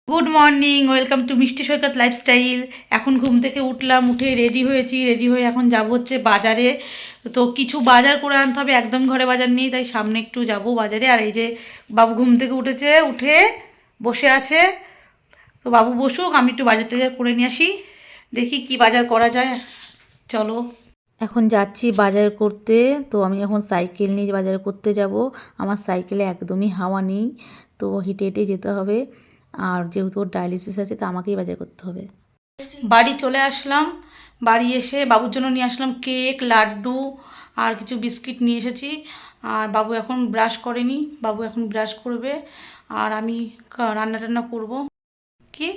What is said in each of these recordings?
Good morning, welcome to মিষ্টি সৈকত lifestyle. এখন ঘুম থেকে উঠলাম, উঠে রেডি হয়েছি, রেডি হয়ে এখন যাব হচ্ছে বাজারে। তো কিছু বাজার করে আনতে হবে, একদম ঘরে বাজার নেই, তাই সামনে একটু যাব বাজারে। আর এই যে বাবু ঘুম থেকে উঠেছে, উঠে বসে আছে। তো বাবু বসুক, আমি একটু বাজার টাজার করে নিয়ে আসি, দেখি কি বাজার করা যায়। চলো, এখন যাচ্ছি বাজার করতে। তো আমি এখন সাইকেল নিয়ে বাজার করতে যাব। আমার সাইকেলে একদমই হাওয়া নেই, তো হেঁটে হেঁটে যেতে হবে। আর যেহেতু ওর ডায়ালিসিস আছে, তো আমাকেই বাজার করতে হবে। বাড়ি চলে আসলাম, বাড়ি এসে বাবুর জন্য নিয়ে আসলাম কেক, লাড্ডু আর কিছু বিস্কিট নিয়ে এসেছি। আর বাবু এখন ব্রাশ করেনি, বাবু এখন ব্রাশ করবে। আর আমি রান্না টান্না করবো। কি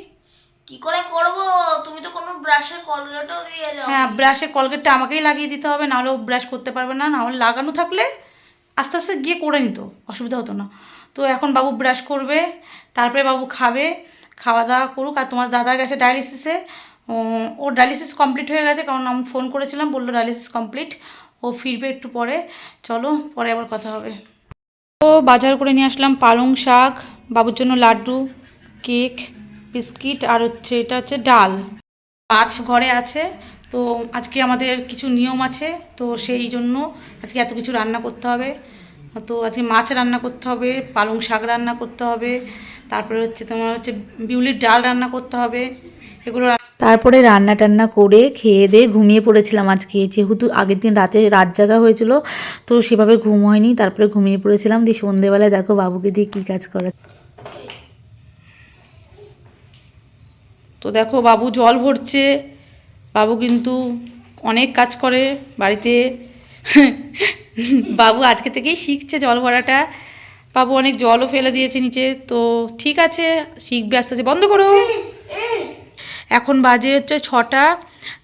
কি করে করব? তুমি তো কোনো ব্রাশে কলগেটও দিয়ে যাও। হ্যাঁ, ব্রাশে কলগেটটা আমাকেই লাগিয়ে দিতে হবে, নাহলে ও ব্রাশ করতে পারবে না। নাহলে লাগানো থাকলে আস্তে আস্তে গিয়ে করে নিত, অসুবিধা হতো না। তো এখন বাবু ব্রাশ করবে, তারপরে বাবু খাবে, খাওয়া দাওয়া করুক। আর তোমার দাদা গেছে ডায়ালিসিসে, ওর ডায়ালিসিস কমপ্লিট হয়ে গেছে, কারণ আমি ফোন করেছিলাম, বললো ডায়ালিসিস কমপ্লিট, ও ফিরবে একটু পরে। চলো, পরে আবার কথা হবে। তো বাজার করে নিয়ে আসলাম পালং শাক, বাবুর জন্য লাড্ডু, কেক, বিস্কিট, আর হচ্ছে এটা হচ্ছে ডাল। মাছ ঘরে আছে, তো আজকে আমাদের কিছু নিয়ম আছে, তো সেই জন্য আজকে এত কিছু রান্না করতে হবে। তো আজকে মাছ রান্না করতে হবে, পালং শাক রান্না করতে হবে, তারপরে হচ্ছে তোমার হচ্ছে বিউলির ডাল রান্না করতে হবে, এগুলো। তারপরে রান্না টান্না করে খেয়ে দিয়ে ঘুমিয়ে পড়েছিলাম আজকে, যেহেতু আগের দিন রাতে রাত জাগা হয়েছিল, তো সেভাবে ঘুম হয়নি। তারপরে ঘুমিয়ে পড়েছিলাম, দিয়ে সন্ধেবেলায় দেখো বাবুকে দিয়ে কী কাজ করা। তো দেখো বাবু জল ভরছে, বাবু কিন্তু অনেক কাজ করে বাড়িতে। বাবু আজকে থেকেই শিখছে জল ভরাটা। বাবু অনেক জলও ফেলে দিয়েছে নিচে, তো ঠিক আছে, শিখবে আস্তে আস্তে। বন্ধ করো। এখন বাজে হচ্ছে 6টা।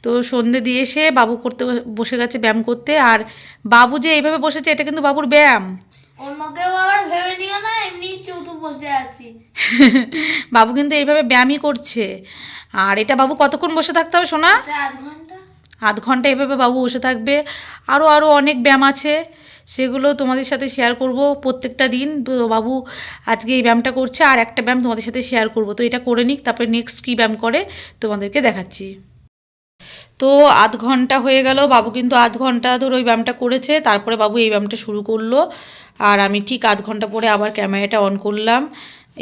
তো সন্ধে দিয়ে এসে বাবু করতে বসে গেছে ব্যায়াম করতে। আর বাবু যে এইভাবে বসেছে, এটা কিন্তু বাবুর ব্যায়াম। অন্য কেউ আবার ভেবে নিও না এমনি শুধু বসে আছি। বাবু কিন্তু এইভাবে ব্যায়ামই করছে। আর এটা বাবু কতক্ষণ বসে থাকতে হবে সোনা? আধ ঘন্টা। আধ ঘন্টা এভাবে বাবু বসে থাকবে। আরও অনেক ব্যায়াম আছে, সেগুলো তোমাদের সাথে শেয়ার করব প্রত্যেকটা দিন। তো বাবু আজকে এই ব্যায়ামটা করছে, আর একটা ব্যায়াম তোমাদের সাথে শেয়ার করব। তো এটা করে নিক, তারপরে নেক্সট কী ব্যায়াম করে তোমাদেরকে দেখাচ্ছি। তো আধ ঘন্টা হয়ে গেল, বাবু কিন্তু আধ ঘন্টা ধরে ওই ব্যায়ামটা করেছে, তারপরে বাবু এই ব্যায়ামটা শুরু করলো। আর আমি ঠিক আধ ঘন্টা পরে আবার ক্যামেরাটা অন করলাম।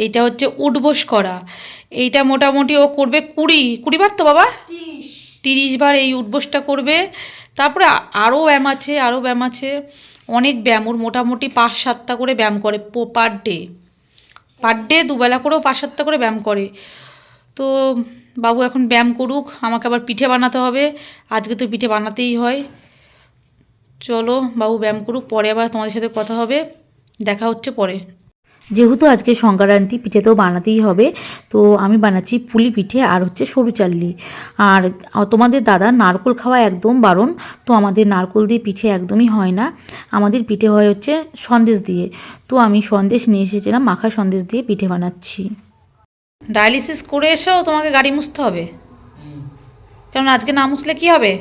এইটা হচ্ছে উঠবোস করা। এইটা মোটামুটি ও করবে 20 বার, তো বাবা 30 বার এই উঠবোসটা করবে। তারপরে আরও ব্যায়াম আছে, আরও ব্যায়াম আছে, অনেক ব্যায়াম। ওর মোটামুটি 5-7টা করে ব্যায়াম করে পার ডে দুবেলা করেও 5-7টা করে ব্যায়াম করে। তো বাবু এখন ব্যায়াম করুক, আমাকে আবার পিঠে বানাতে হবে, আজকে তো পিঠে বানাতেই হয়। চলো বাবু ব্যায়াম করুক, পরে আবার তোমাদের সাথে কথা হবে, দেখা হচ্ছে পরে। যেহেতু আজকে সংক্রান্তি, পিঠে তো বানাতেই হবে। তো আমি বানাচ্ছি পুলি পিঠে আর হচ্ছে সরু চাললি। আর তোমাদের দাদা নারকোল খাওয়া একদম বারণ, তো আমাদের নারকোল দিয়ে পিঠে একদমই হয় না। আমাদের পিঠে হয় হচ্ছে সন্দেশ দিয়ে। তো আমি সন্দেশ নিয়ে এসেছিলাম, মাখা সন্দেশ দিয়ে পিঠে বানাচ্ছি। ডায়ালিসিস করে এসেও তোমাকে গাড়ি মুছতে হবে, কারণ আজকে না মুছলে কি হবে?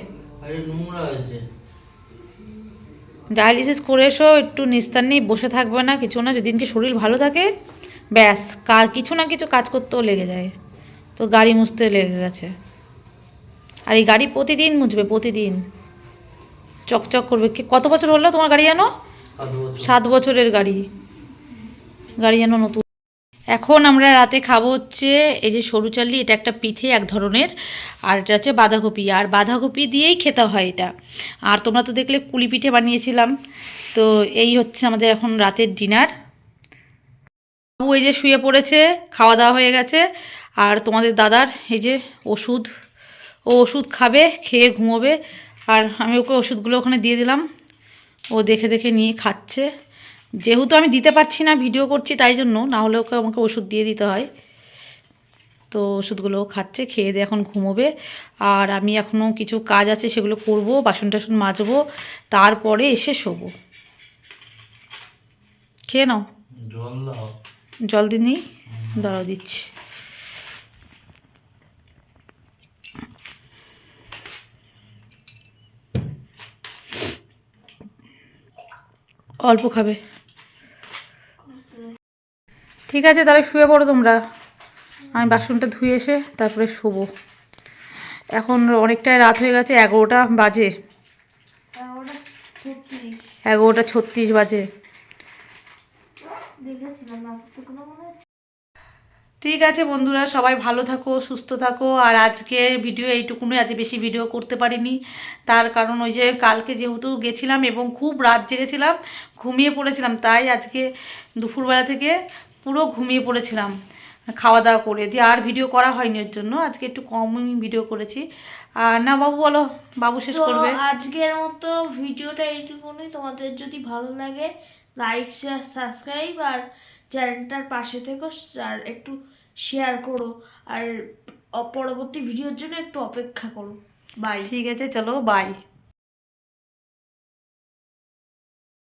ডায়ালিসিস করে এসো, একটু নিস্তার নেই, বসে থাকবে না, কিছু না। যেদিনকে শরীর ভালো থাকে, ব্যাস কিছু না কিছু কাজ করতেও লেগে যায়। তো গাড়ি মুছতে লেগে গেছে, আর এই গাড়ি প্রতিদিন মুছবে, প্রতিদিন চকচক করবে। কত বছর হলো তোমার গাড়ি যেন? 7 বছরের গাড়ি, গাড়ি যেন নতুন। এখন আমরা রাতে খাবো হচ্ছে এই যে সরু চাললি, এটা একটা পিঠে এক ধরনের, আর এটা হচ্ছে বাঁধাকপি। আর বাঁধাকপি দিয়েই খেতে হয় এটা। আর তোমরা তো দেখলে কুলি পিঠে বানিয়েছিলাম। তো এই হচ্ছে আমাদের এখন রাতের ডিনার। বাবু এই যে শুয়ে পড়েছে, খাওয়া দাওয়া হয়ে গেছে। আর তোমাদের দাদার এই যে ওষুধ, ও ওষুধ খাবে, খেয়ে ঘুমোবে। আর আমি ওকে ওষুধগুলো ওখানে দিয়ে দিলাম, ও দেখে দেখে নিয়ে খাচ্ছে। যেহেতু আমি দিতে পারছি না, ভিডিও করছি, তাই জন্য, না হলে ওকে আমাকে ওষুধ দিয়ে দিতে হয়। তো ওষুধগুলো খাচ্ছে, খেয়ে দিয়ে এখন ঘুমোবে। আর আমি এখনও কিছু কাজ আছে, সেগুলো করব, বাসন টাসন মাজবো, তারপরে এসে শোবো। খেয়ে নাও, জল দাও। জল দিনই, দাঁড়াও দিচ্ছি। অল্প খাবে, ঠিক আছে, তাহলে শুয়ে পড়ো তোমরা। আমি বাসনটা ধুয়ে এসে তারপরে শোবো। এখন অনেকটাই রাত হয়ে গেছে, 11টা বাজে, 11:36 বাজে। ঠিক আছে বন্ধুরা, সবাই ভালো থাকো, সুস্থ থাকো। আর আজকের ভিডিও এইটুকুনই, আজ বেশি ভিডিও করতে পারিনি। তার কারণ ওই যে কালকে যেহেতু গেছিলাম এবং খুব রাত জেগেছিলাম, ঘুমিয়ে পড়েছিলাম, তাই আজকে দুপুরবেলা থেকে পুরো ঘুমিয়ে পড়েছিলাম খাওয়া দাওয়া করে দিয়ে, আর ভিডিও করা হয়নি। ওর জন্য আজকে একটু কমই ভিডিও করেছি। আর না বাবু বলো, বাবু শেষ করবে। আজকের মতো ভিডিওটা এইটুকুনি। তোমাদের যদি ভালো লাগে লাইক শেয়ার সাবস্ক্রাইব আর চ্যানেলটার পাশে থেকো, আর একটু শেয়ার করো, আর পরবর্তী ভিডিওর জন্য একটু অপেক্ষা করো। বাই। ঠিক আছে, চলো বাই।